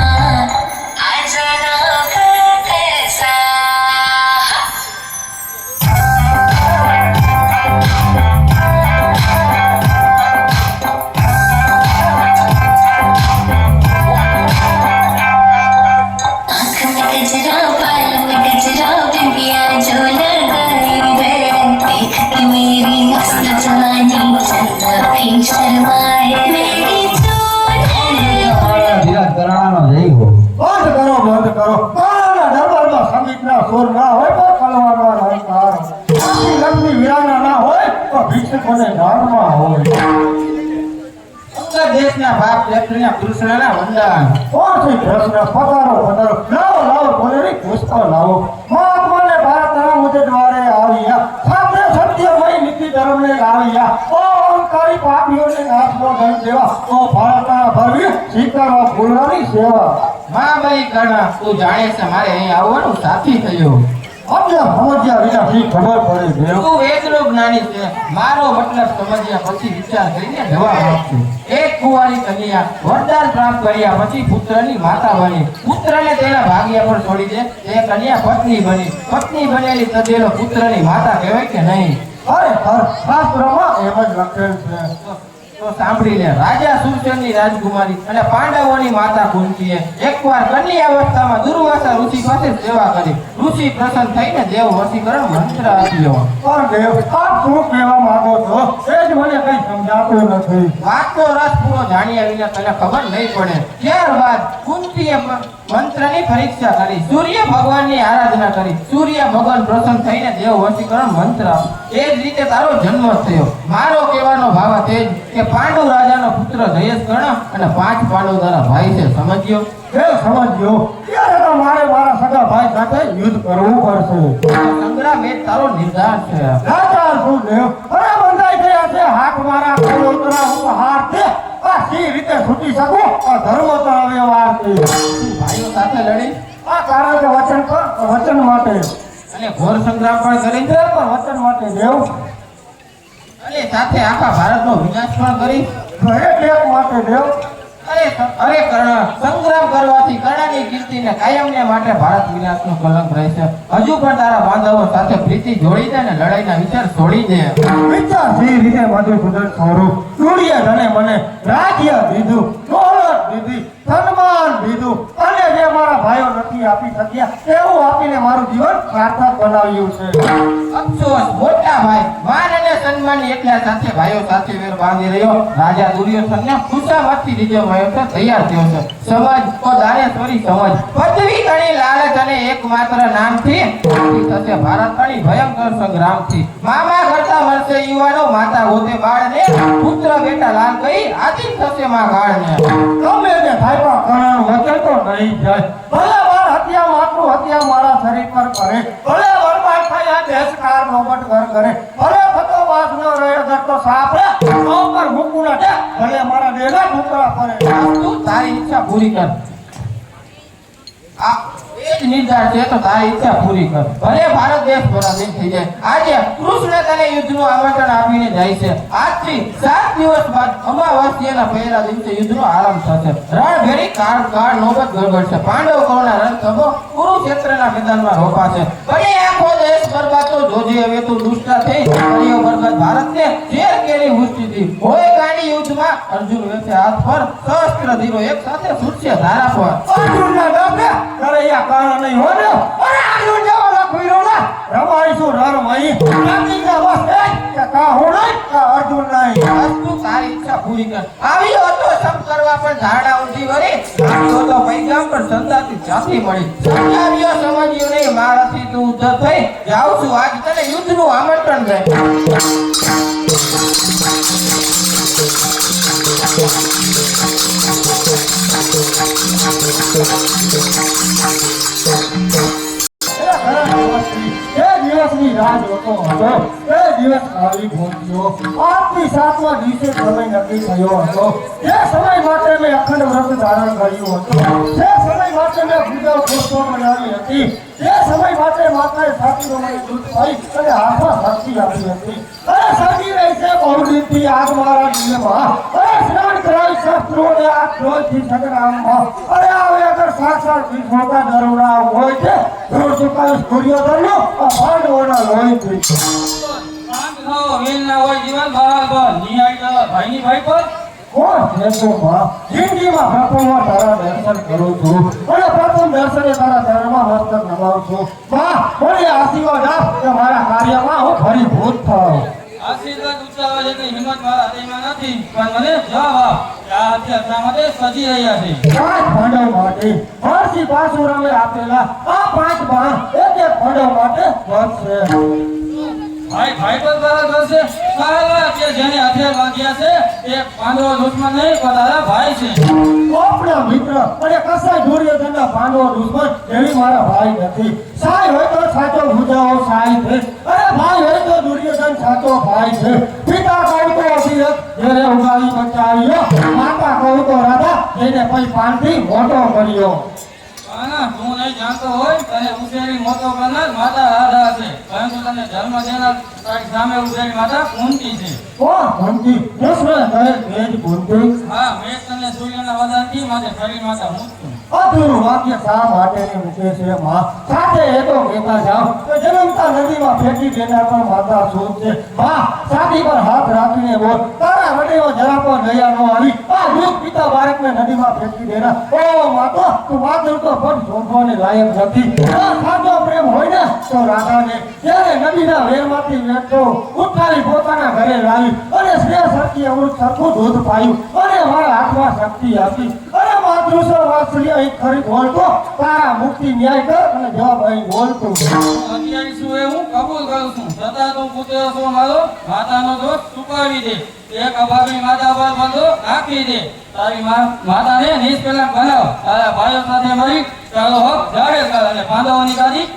आ जाना कर तरसा. आँख में गजरा, बाल में गजरा, बिंदिया जो लगाई है, देख के मेरी मस्त जवानी चंदा भी शर्माए, मेरी ધીરજ કરાવવાનો જય હો. બંધ કરો. કાળાના દરબારમાં સંગીતના સુર ના હોય તો કલવારમાં અલંકાર. લક્ષ્મી વીરાના ના હોય તો ભિક્ષકોને દાનમાં હોય. અંગદ જે દેશના બાપ લેફ્ટના કૃષ્ણના વંદન. કોણ છે કૃષ્ણ? પધારો પધારો, લાવો લાવો બોલેરી પુષ્પ લાવો. મહાત્માને ભારતના મુજે દ્વારે આવ્યા, સામે સત્યમય નીતિ ધર્મને લાવ્યા. ઓ અહંકારી પાપીઓને નાશનો ધન દેવા, ઓ ભારતના ભરવી સ્વીકારવા ફૂલવાની સેવા. મહાબલી કર્ણ, તું જાણે છે મારે અહીં આવવાનું સાથી થયું. સમજ્યા વિના શી ખબર પડે દેવ? તું વેદનો જ્ઞાની છે, મારો મતલબ સમજ્યા પછી વિચાર કરીને જવાબ આપજો. એક કુંવારી કન્યા વરદાન પ્રાપ્ત કર્યા પછી પુત્રની માતા બની. પુત્રને તેના ભાગ્ય પર છોડી દે, તે કન્યા પત્ની બની. પત્ની બનેલી તદેલો પુત્રની માતા કહેવાય કે નહીં? ખરેખર શાસ્ત્રમાં એમ જ લખેલ છે. તો સાંભળી લે. રાજા સુરસેનની રાજકુમારી અને પાંડવોની માતા કુંતીએ એકવાર કન્યા અવસ્થામાં દુર્વાસા ઋષિ પાસે સેવા કરી. ઋષિ પ્રસન્ન થઈને દેવ વશીકરણ મંત્ર આપ્યો. પણ દેવ, આપ શું કહેવા માંગો છો એ જ મને કઈ સમજાતું નથી. વાતનો રસ પૂરો જાણ્યા વિના તને ખબર નહીં પડે. ત્યારબાદ કુંતીએ મંત્રની પરીક્ષા કરી, સૂર્ય ભગવાનની આરાધના કરી. સૂર્ય ભગવાન પ્રસન્ન થઈને દેવ વશીકરણ મંત્ર આપ્યો. એ જ રીતે તારો જન્મ થયો. મારો કહેવાનો ભાવ તે જ કે પાંડુ રાજાનો પુત્ર જયેશ કર્ણ અને 5 પાંડવ તારા ભાઈ છે. સમજ્યો? દેવ સમજ્યો. ત્યારે તો મારે મારા સગા ભાઈ સાથે યુદ્ધ કરવું પડશે. સંગ્રામ એ તારો નિર્ધાર છે. રાજા શું દેવ? અરે બંધાઈ ગયા છે હાથ મારા કલોતરા ઉપહાર છે. આ સી રીતે છૂટી શકું? આ ધર્મ તરવે વાર છે. ભાઈઓ સાથે લડી આ કારણ કે વચન માટે અને ઘોર સંગ્રામ પણ કરી તે પણ વચન માટે દેવ. અને સાથે આખા ભારતનો વિનાશ પણ કરી. એક એક માટે દેવ. અરે કર્ણ, સંગ્રામ કરવાથી કર્ણની કીર્તિને કાયમને માટે ભારત વિનાશનું કલંક રહેશે. હજુ પણ તારા બાંધવો સાથે પ્રીતિ જોડી દે અને લડાઈના વિચાર છોડી દે. વિચાર જે રીતે મધુસૂદન સ્વરૂપ દુર્યોધને મને રાજ્ય દીધું, દોલત દીધી, સન્માન દીધું અને જે મારા ભાઈઓ નથી આપી શક્યા એવું આપીને મારું જીવન સાર્થક બનાવ્યું છે. અફસોસ, મોટા ભાઈ માન અને સન્માનની એટલા સાથે ભાઈઓ સાથે વેર બાંધી રહ્યો. રાજા દુર્યોધનને ખુશામતથી રીઝો મળ્યો છે, તૈયાર થયો છે. સમજ તો દાનેશ્વરી સમજ. પદવી કણી લાલચ અને એકમાત્ર નામથી થશે ભારત કણી ભયંકર સંગ્રામથી. મામા કરતા મળશે યુવાનો, માતા ગોતે બાળને, પુત્ર બેટા લાલ કહી આધીન થશે માં ગાળને. ગમે તે થાય પણ કર્ણનું વચન તો નહીં જાય. ભલે વાર હત્યા માતૃ હત્યા મારા શરીર પર કરે, ભલે બરબાદ થાય આ દેશકાર નોબત ઘર કરે, ભલે થતો વાસ ન રહે કરતો સાપરે તો પર મૂકું ન દે, ભલે મારા દેહના ટુકડા પડે. તું તારી ઈચ્છા પૂરી કર. આ એ જ નિર્ધાર છે તો તારી ઈચ્છા પૂરી કર. ભલે ભારત દેશ પરાધીન થઈ જાય. આજે કૃષ્ણ તને યુદ્ધનું આમંત્રણ આપીને જાય છે. આજથી 7 દિવસ બાદ અમાવાસ્યાના પહેલા દિવસે યુદ્ધનો આરંભ થશે. રણભેરી કાળ નોબત ગરગડશે. પાંડવ કૌરવના રણસભો કુરુક્ષેત્રના મેદાનમાં રોપાશે. ભલે આખો દેશ બરબાદ તો જોજે હવે તું દુષ્ટા થઈ કર્યો બરબાદ ભારતને ઝેર કેરી હુસ્તીથી. હોય ગાંડી યુદ્ધમાં અર્જુન વેચે હાથ પર, સહસ્ત્ર ધીરો એક સાથે છૂટશે ધારા પર. અર્જુનના ડોકે કરૈયા કારણ નહીં હોય ને. અરે અર્જુન જેવો લખવીરો ને રમાઈશું રણમય. રાતીના બસ એ કે કા હું નહીં કા અર્જુન નહીં. બસ તું તારી ઈચ્છા પૂરી કર. આવ્યો હતો સમ કરવા પણ ધારણા ઊંધી વળી. આવ્યો હતો પૈગામ પણ સંતાથી જાતી મળી. સમજાવ્યો સમજ્યો નહીં મારાથી તું ઉદ્ધત થઈ. જાઉં છું આજ તને યુદ્ધનું આમંત્રણ દે. એ દિવસની રાહ જોતો હતો. એ દિવસ આવી પહોંચ્યો. આજથી 7મા દિવસે સમય નક્કી થયો હતો. જે સમય માટે મેં અખંડ વ્રત ધારણ કર્યું હતું, જે સમય માટે મેં પૂજા પુષ્પો બનાવી હતી, જે સમય માટે માતાએ સાચીનો મને દૂધ પાઈ અને હાથમાં શક્તિ આપી હતી. અરે સજી રહી છે બહુદીનથી આગ મારા દિલમાં. અરે સ્નાન કરાવી શસ્ત્રોને આ ક્રોધથી સંગ્રામમાં. અરે આવે અગર સાક્ષાત વિશ્વકા દરુણા હોય છે ધૂળ ચુકાવીશ દુર્યોધનનો આ પાંડવોના લોહીથી. કોણ છે તું માં? જિંદગીમાં પ્રથમવાર તારા દર્શન કરું છું અને પ્રથમ દર્શને તારા ચરણમાં મસ્તક નમાવું છું. માં મને આશીર્વાદ આપ કે મારા કાર્યમાં હું ફરીભૂત થાઉં. આશીર્વાદ ઉચ્ચારવા જેટલી હિંમત મારા હૃદયમાં નથી, પણ મને જવાબ આપ કે આ હત્યા માટે સજી રહ્યા છે. 5 પાંડવ માટે મહર્ષિ પાશુરામે આપેલા આ 5 બાણ એક એક પાંડવ માટે વધ છે. ભાઈ ભાઈ પર બરાબર છે સાલા કે જેને હથિયાર વાગ્યા છે એ પાંડવો દુશ્મન નહીં પણ તારા ભાઈ છે આપણા મિત્ર અને કસાય દુર્યોધનના પાંડવો દુશ્મન એવી મારા ભાઈ નથી. સાય હોય તો સાચો ભુજાઓ સાય છે અને ભાઈ હોય તો દુર્યોધન સાચો ભાઈ છે. પિતા કહું તો અધિરથ જેને ઉગાડી બચાવ્યો, માતા કહું તો રાધા જેને પછી પાનથી મોટો કર્યો. આના તું નહીં જાણતો હોય તને ઉછેરી મોટો કરનાર માતા રાધા છે પરંતુ તને જન્મ દેનાર તારી સામે ઉભેલી માતા કુંતી છે. કોણ ભંતી? કૃષ્ણ કહે તેજ ભંતી. હા મેં તને સૂર્યના વરદાનથી માટે શરીર માતા મૂકતું. અધૂરું વાક્ય શા માટે ને મૂકે છે માં? સાથે એ તો કહેતા જાઓ કે જન્મતા નદીમાં ફેંકી દેનાર પણ માતા શું છે? માં છાતી પર હાથ રાખીને બોલ, તારા હૃદયમાં જરા પણ દયા ન આવી આ દૂધ પીતા બાળકને નદીમાં ફેંકી દેનાર. ઓ માતા, તું માત્ર તો પણ શોધવાને લાયક નથી. આ સાચો પ્રેમ હોય ને તો રાધાને જ્યારે નદીના વેરમાંથી વેઠો ઉઠાવી પોતાના ઘરે લાવી અને સ્નેહ સરખી અમૃત સરખું દૂધ પાયું અને મારા હાથમાં શક્તિ આપી અને માતૃસો વાત્સલ્ય અહીં ખરી બોલતો તારા મુક્તિ ન્યાય કર અને જવાબ અહીં બોલતો. અત્યારે શું એ હું કબૂલ કરું છું છતાં તું પુત્ર છો મારો માતાનો દોષ ચૂકવી દે. એક અભાગી માતા પર બધો નાખી દે. તારી માતાને નિષ્કલંક બનાવ. તારા ભાઈઓ સાથે મળી તારો હક જાહેર કર અને પાંડવોની ગાદી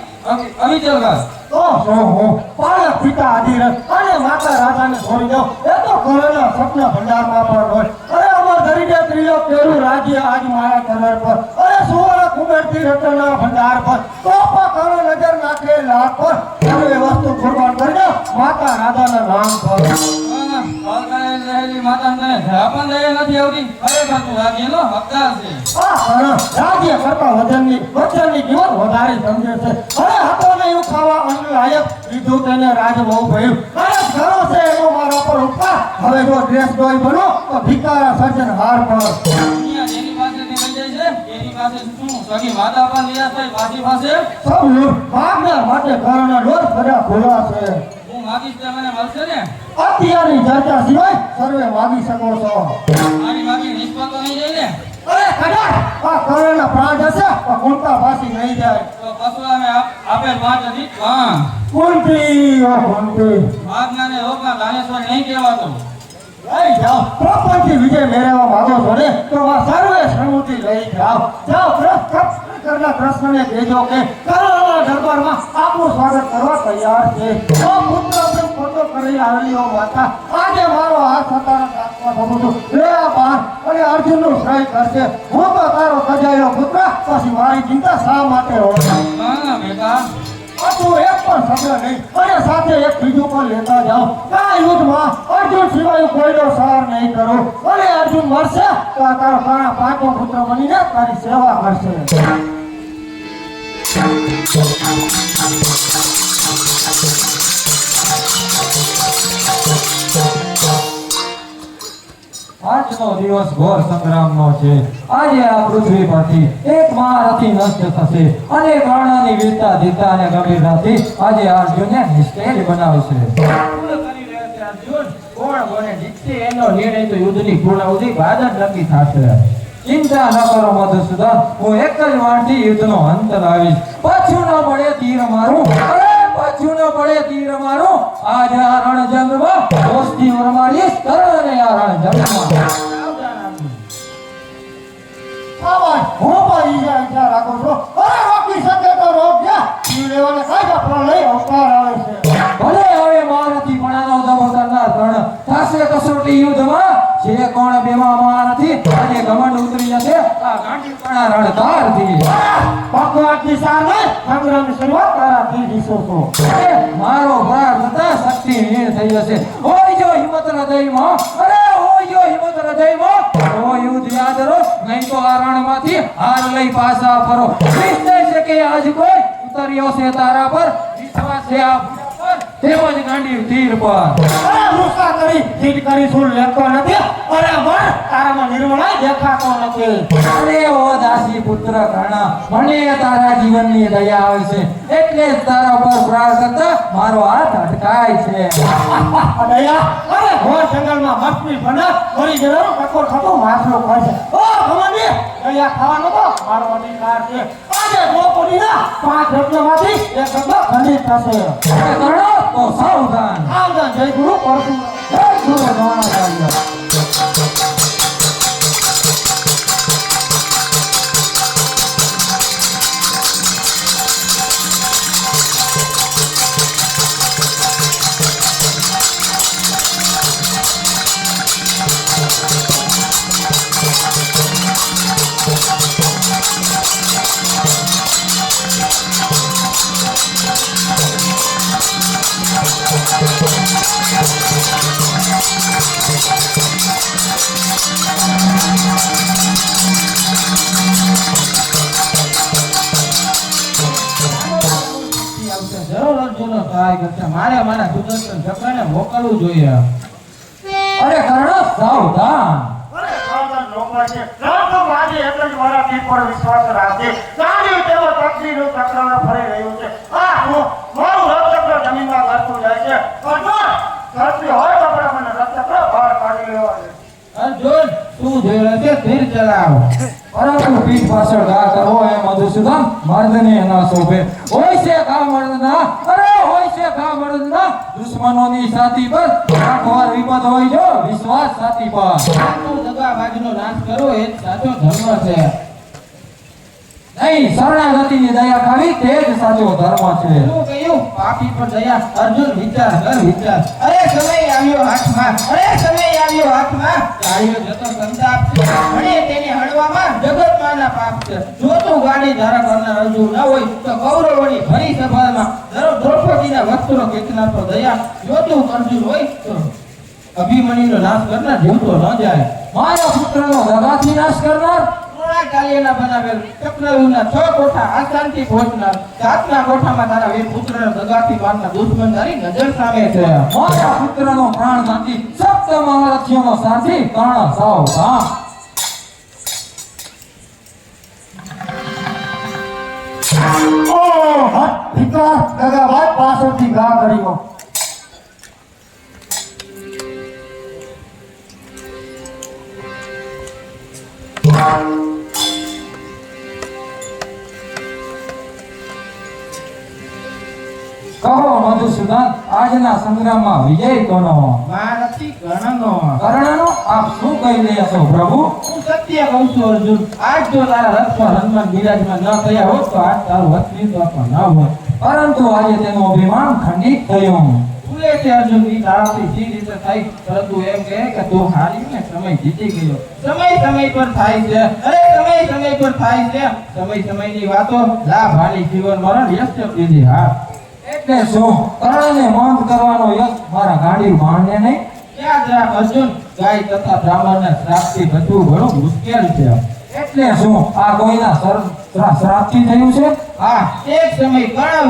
અવિચલ કર. તો શું હું પાલક પિતા અધિરથ અને માતા રાધાને છોડી દઉં એ તો કર્ણના સપના ભંડારમાં પણ હોય. અરે અમર દરિદ્ર ત્રિલોક કેરું રાજ્ય આજ મારા કમર પર અરે સુવર્ણ કુબેરથી રત્નના ભંડાર પર તો પણ કર્ણ નજર નાખે લાખ પર એ વસ્તુ કુરબાન કરી દો માતા રાધાના નામ પર. બાળકાએ રહેલી માતાને તને જરા પણ દયા નથી આવતી. ખરેખર તું રાજ્યનો હકદાર છે. આ કર્ણ રાજ્ય કરતા વચનની કિંમત વધારે સમજે છે. અરે હતો ને એવું ખાવા અન્ન લાયક લીધું તેને રાજ બહુ ભયું. અરે ઘણો છે એનો મારા પર ઉપકાર. હવે જો ડ્રેસ ડોય બનો તો ભિખારા સર્જન હાર પર. દુનિયા જેની પાસેથી લઈ જાય છે એની પાસે શું સગી માતા પણ નિરાશ થઈ પાછી પાસે સૌ લૂંટ ભાગના માટે કર્ણના રોજ બધા ભૂલા છે. હું માગીશ તે મને મળશે ને. અત્યારની ચર્ચા સિવાય સર્વે માગી શકો છો. મારી માગી નિષ્ફળ તો નહીં જાય ને. અરે કદાચ આ કર્ણના પ્રાણ જશે તો કુંતા પાછી નહીં જાય. તો પરશુરામે આપેલ 5 હતી વાહ કુંતી ઓ કુંતી માગનાને રોગના દાનેશ્વર નહીં કહેવાતો. લઈ જાઓ પ્રપંચી વિજય મેળવવા માંગો છો ને તો આ સર્વે સમૃદ્ધિ લઈ જાઓ. જાઓ કૃષ્ણના કૃષ્ણને કહેજો કે કર્ણના દરબારમાં આપનું સ્વાગત કરવા તૈયાર છે. ઓ પુત્ર પ્રેમ ખોટો કરી આવેલી ઓ માતા, આજે મારો હાથ સતાના હાથમાં થવું છું. લે આ બાણ અને અર્જુનનું શ્રેય કરશે. હું તો તારો કજાયેલો પુત્ર, પછી મારી ચિંતા શા માટે હોય? ના બેટા તું એક પણ શબ્દ નહીં અને સાથે એક બીજું પણ લેતા જાઓ. આ યુદ્ધમાં અર્જુન સિવાય કોઈનો સહાર નહીં કરો અને અર્જુન મરશે તો આ તારો પાંચમો પુત્ર બનીને તારી સેવા કરશે. આજનો દિવસ ઘોર સંગ્રામનો છે. આજે આ પૃથ્વી પરથી એક મહારથી નષ્ટ થશે અને કર્ણની વીરતા ધીરતા અને ગંભીરતાથી આજે અર્જુનને નિસ્તેજ બનાવશે. એનો નિર્ણય તો યુદ્ધની પૂર્ણાહુતિ બાદ જ નક્કી થશે. ચિંતા ન કરો મધુસૂદન, હું એક જ વારથી યુદ્ધનો અંત લાવીશ. પાછું ન પડે તીર મારું, અરે પાછું ન પડે તીર મારું. આજે આ રણજંગમાં દોસ્તી વરમાડીશ કર્ણને આ રણજંગમાં. આવાજ હું પણ ઈચ્છા રાખું છું. અરે રોકી શકે તો રોક્યા. જીવ લેવાને કાયદા પ્રલય અવતાર આવે છે. ભલે હવે મારાથી પણ આનો દમો કરનાર કર્ણ થશે કસોટી યુદ્ધમાં. જે કોણ બેમાં મારાથી આજે ઘમંડ ઉતરી જશે આ ગાંડીપણા રણધારથી. ભગવાનની સામે સંગ્રામની શરૂઆત તારાથી જીસો છો. મારો ભાર થતા શક્તિહીન થઈ જશે. હોય જો હિંમત હૃદયમાં, અરે હોય જો હિંમત હૃદયમાં તો યુદ્ધ યાદ રહો, નહીં તો આ રણમાંથી હાર લઈ પાછા ફરો. નિશ્ચય છે કે આજ કોઈ ઉતર્યો છે તારા પર, વિશ્વાસ છે આ પર તેમજ ગાંડી તીર પર. અરે ગુસ્સા કરી જીત કરી શું લેતો નથી. અરે મન તારામાં નિર્મળાઈ દેખાતો નથી. અરે ઓ દાસી પુત્ર કર્ણ, મને તારા જીવનની દયા આવે છે એટલે જ તારા પર પ્રહાર કરતા મારો હાથ અટકાય છે. દયા અરે ઘોર જંગલમાં મસ્તી બના મરી ગયેલો ટકોર ખાતો માછલો ખાય છે. ઓ ભવાની દયા ખાવાનો તો મારો અધિકાર છે. આજે દ્રૌપદી ના 5 રત્નમાંથી એક રત્ન ખંડિત થશે. અરે કર્ણ તો સાવધાન. સાવધાન. જય ગુરુ પરશુરામ. જય ગુરુ દ્રોણાચાર્ય. જરૂર અર્જુનનો સહાય કરશે. મારે મારા સુદર્શન ચક્રને મોકલવું જોઈએ. અરે કર્ણ સાવધાન. અરે સાવધાન દ્રૌપદી. રામનો આજે એટલે જ મારા પીર પર વિશ્વાસ રાખજે. સારી તેવો તકદીરનું ચક્ર ફરી રહ્યું છે. આ હું મારું રથચક્ર જમીનમાં ઘસતું જાય છે. અર્જુન, શક્તિ હોય તો આપણે મને રથચક્ર બહાર કાઢી લેવા દે. અર્જુન શું જોઈ રહ્યો છે? ધીર ચલાવો. પરંતુ પીઠ પાછળ ઘા કરવો એ મધુસૂદન મર્દને ન શોભે. હોય છે ઘા મર્દના, અરે હોય છે ઘા મર્દના, દુશ્મનોની છાતી પર રાખવાર વિપદ હોય જો વિશ્વાસ છાતી પર. સાચો દગાબાજનો નાશ કરવો એ જ સાચો ધર્મ છે. નહીં, શરણાગતિની દયા ખાવી તે જ સાચો ધર્મ છે. શું કહ્યું? પાપી પર દયા. અર્જુન વિચાર કર વિચાર. અરે સમય આવ્યો હાથમાં, અરે સમય આવ્યો હાથમાં, ચાલ્યો જતો સંતાપ છે. અને તેને હળવામાં જગતમાંના પાપ છે. જો તું ગાડી ધારા કરનાર અર્જુન ન હોય તો કૌરવોની ભરી સભામાં દ્રૌપદીના વસ્ત્રો ખેંચનાર પર દયા. જો તું અર્જુન હોય તો અભિમન્યુનો નાશ કરનાર જીવતો ન જાય. મારા પુત્રનો દગાથી નાશ કરનાર, કાલિયાના બનાવેલ ચક્રવ્યૂહના 6 કોઠા આસાનથી પહોંચનાર, 7ના કોઠામાં તારા વીર પુત્રને દગાથી મારનાર દુશ્મન તારી નજર સામે છે. મારા પુત્રનો પ્રાણઘાતી, સપ્ત મહારથીઓનો સાથી કર્ણ સાવધાન. ઓ હટ પિતા, દગાબાજ પાછળથી ઘા કર્યો. કહો મધુસૂદન, આજના સંગ્રામમાં વિજય કોનો? મહારથી કર્ણનો. કર્ણનો? આપ શું કહી રહ્યા છો પ્રભુ? હું સત્ય કહું છું અર્જુન. આજ જો તારા રથ પર હનુમાન બિરાજમાન ન થયા હોત તો આજ તારું અસ્તિત્વ પણ ન હોત. પરંતુ આજે તેનું અભિમાન ખંડિત થયું. ભૂલે છે અર્જુન ની તારાથી જે રીતે થઈ, પરંતુ એમ કહે કે તું હારી ને સમય જીતી ગયો. સમય પર થાય છે, અરે સમય પર થાય છે. સમયની વાતો લાભ હાની જીવન મરણ યશ દીધી હાર. એટલે શું કર્ણને મંદ કરવાનો યશ મારા ગાડી માણને નહીં? યાદ રાખ અર્જુન, ગાય તથા બ્રાહ્મણના શ્રાપથી બચવું ઘણું મુશ્કેલ છે. એટલે શું આ કોઈના શ્રાપથી થયું છે? હા, એક સમય કર્ણ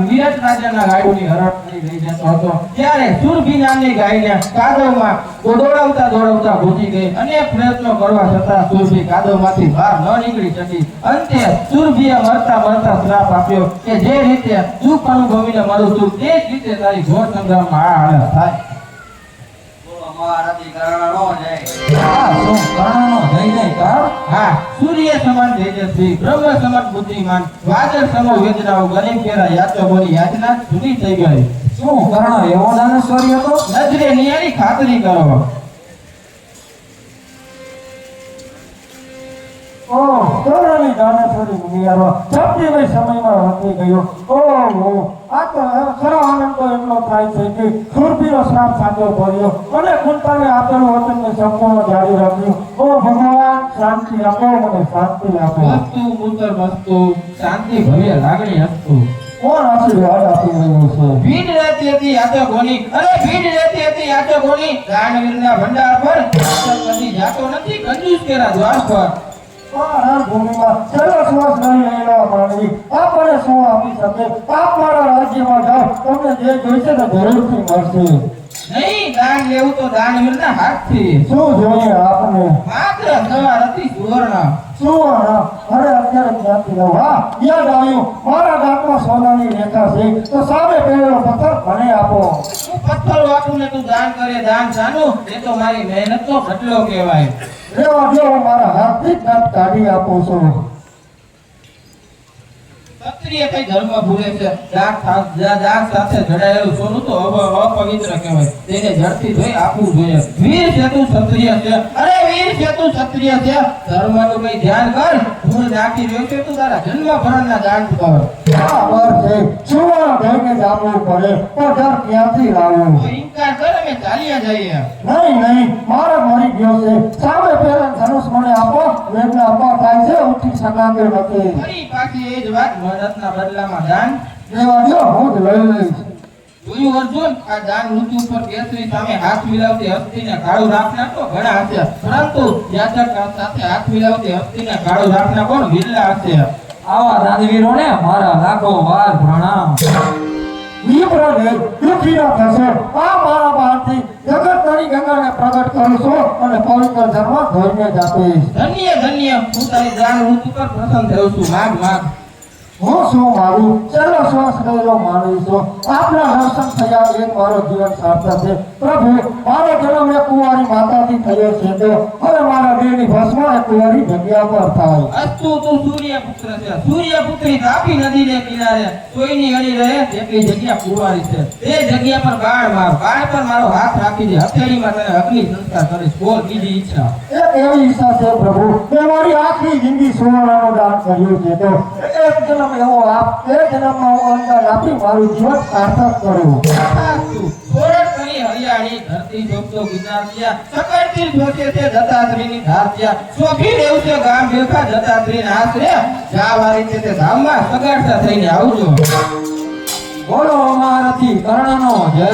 વિરાટ રાજાના ગાયોની હરણની લઈ જતો હતો. ત્યારે સુરભી નામની ગાયને કાદવમાં દોડાવતા ભૂજી ગઈ. અનેક પ્રયત્નો કરવા છતાં સુરભી કાદવમાંથી બહાર ન નીકળી શકી. અંતે સુરભીએ મરતા શ્રાપ આપ્યો કે જે રીતે દુઃખ અનુભવીને મરું છું તે જ રીતે તારી ઘોર સંગ્રામમાં આ હાલત થાય. આ શું કર્ણનો જય જયકાર? હા, સૂર્ય સમાન તેજસ્વી, બ્રહ્મ સમાન બુદ્ધિમાન, વાદળ સમો વેદનાઓ, ગરીબ કેરા યાચકોની યાચના જૂની થઈ ગઈ. શું કર્ણ એવો દાનેશ્વરી હતો? નજરે નિયારી ખાતરી કરો. ઓહ, કર્ણની દાનેશ્વરી મુનિયારો ઝડપી સમયમાં વધી ગયો. ઓહ, આ તો ખરો આનંદ તો એટલો થાય છે કે સુરભીનો શ્રાપ સાચો પડ્યો અને કુંતાને આપેલું વચનને સંપૂર્ણ જાળવી રાખ્યું. ઓ ભગવાન, શાંતિ આપો, મને શાંતિ આપો. વસ્તુ પુત્ર વસ્તુ, શાંતિ ભવ્ય લાગણી હસ્તુ. કોણ આશીર્વાદ આપી રહ્યું છે? ભીડ રહેતી હતી યાચકોની, દાનવીરના ભંડાર પર કદી જાતો નથી, કંજૂસ કેરા દ્વાર પર. ભૂમિમાં સર્વસ્વાસ નહીં રહેલા માનવી આપણને શું આપી શકે? આપ મારા રાજ્યમાં જાઓ, તમને જે જોઈશે તે જરૂરથી મળશે. નહીં, દાન લેવું તો દાનવીરના હાથથી. શું જોઈએ આપને? માત્ર સવાર હતી સુવર્ણ. સુવર્ણ? અરે અત્યારે ક્યાંથી લઉં? હા, યાદ આવ્યું, મારા દાંતમાં સોનાની રેખા છે, તો સામે પહેરેલો પથ્થર મને આપો. હું પથ્થર વાપરું ને તું દાન કરે, દાન સાનું, એ તો મારી મહેનતનો ખટલો કહેવાય. રેવા દો, હું મારા હાથથી જ દાંત કાઢી આપું છું. ક્ષત્રિય કઈ ધર્મ ભૂલે છે? દાન સાથે જોડાયેલું સોનું તો અપવિત્ર કહેવાય. તેને જડથી ધોઈ આપવું જોઈએ. વીર છે તું ક્ષત્રિય છે. અરે વીર છે તું ક્ષત્રિય છે. ધર્મનું કઈ ધ્યાન કર. ધૂળ નાખી રહ્યો છે તું તારા જન્મ ભરણના દાન કર. બરાબર છે સુવર્ણ થઈને જામવું પડે તો ડર ક્યાંથી લાવવું તો ઇનકાર કર અમે ચાલ્યા જઈએ. નહીં મારે મરી ગયો છે સામે પેલા ધનુષ મને આપો વેદના અપાર થાય છે ઉઠી શકાતો નથી ફરી પાછી એ જ વાત મદદના બદલામાં દાન. દેવા દો હું જ લઈ લઈશ જોયું અર્જુન, આ દાન ઋતુ પર કેસરી સામે હાથ મિલાવતી હસ્તીને કાળું રાખનાર તો ઘણા હશે, પરંતુ યાચક સાથે હાથ મિલાવતી હસ્તીને કાળું રાખનાર કોણ? વિરલા હશે. આવા દાનવીરોને મારા લાખો વાર પ્રણામ. વિપ્રને દુઃખી ન થશો આ મારા બહારથી જગતની ગંગાને પ્રગટ કરું છું અને પવિત્ર ધર્મ ધોઈને જ આપીશ ધન્ય ધન્ય, હું તારી દાન ઋતુ પર પ્રસન્ન થયો છું. માગ માગ. હું શું મારું છેલ્લો શ્વાસ રહેલો માનું છું આપના દર્શન થયા એક મારો જીવન સાર્થક છે પ્રભુ મારો જન્મ એક કુંવારી માતાથી થયો છે તો હવે મારા દેહની ભસ્મ એક કુંવારી જગ્યા પર થાય અસ્તુ તું સૂર્યપુત્ર છે. સૂર્યપુત્રી તાપી નદીને કિનારે સોયની અડી રહે તેટલી જગ્યા કુંવારી છે. તે જગ્યા પર બાણ માર. બાણ પર મારો હાથ રાખી દે. હથેળીમાં તને અગ્નિ સંસ્કાર કરીશ. બોલ બીજી ઈચ્છા. એક એવી ઈચ્છા છે પ્રભુ મેં મારી આખી જિંદગી સુવર્ણનું દાન કર્યું છે તો એક જન્મ એવો આપ એ જન્મમાં હું અંદાજ આપી મારું જીવન સાર્થક કરું તથાસ્તુ. સોરઠ કરી હરિયાળી ધરતી જોગતો ગિરનારત્યા. સકળતી જોશે તે દત્તાત્રેયની ધારત્યા. શોભી દેવ છે ગામ ભેખા દત્તાત્રેયના આશરે. જાવારી છે તે ધામમાં સગાડતા થઈને આવજો. બોલો મહારથી કર્ણનો જય.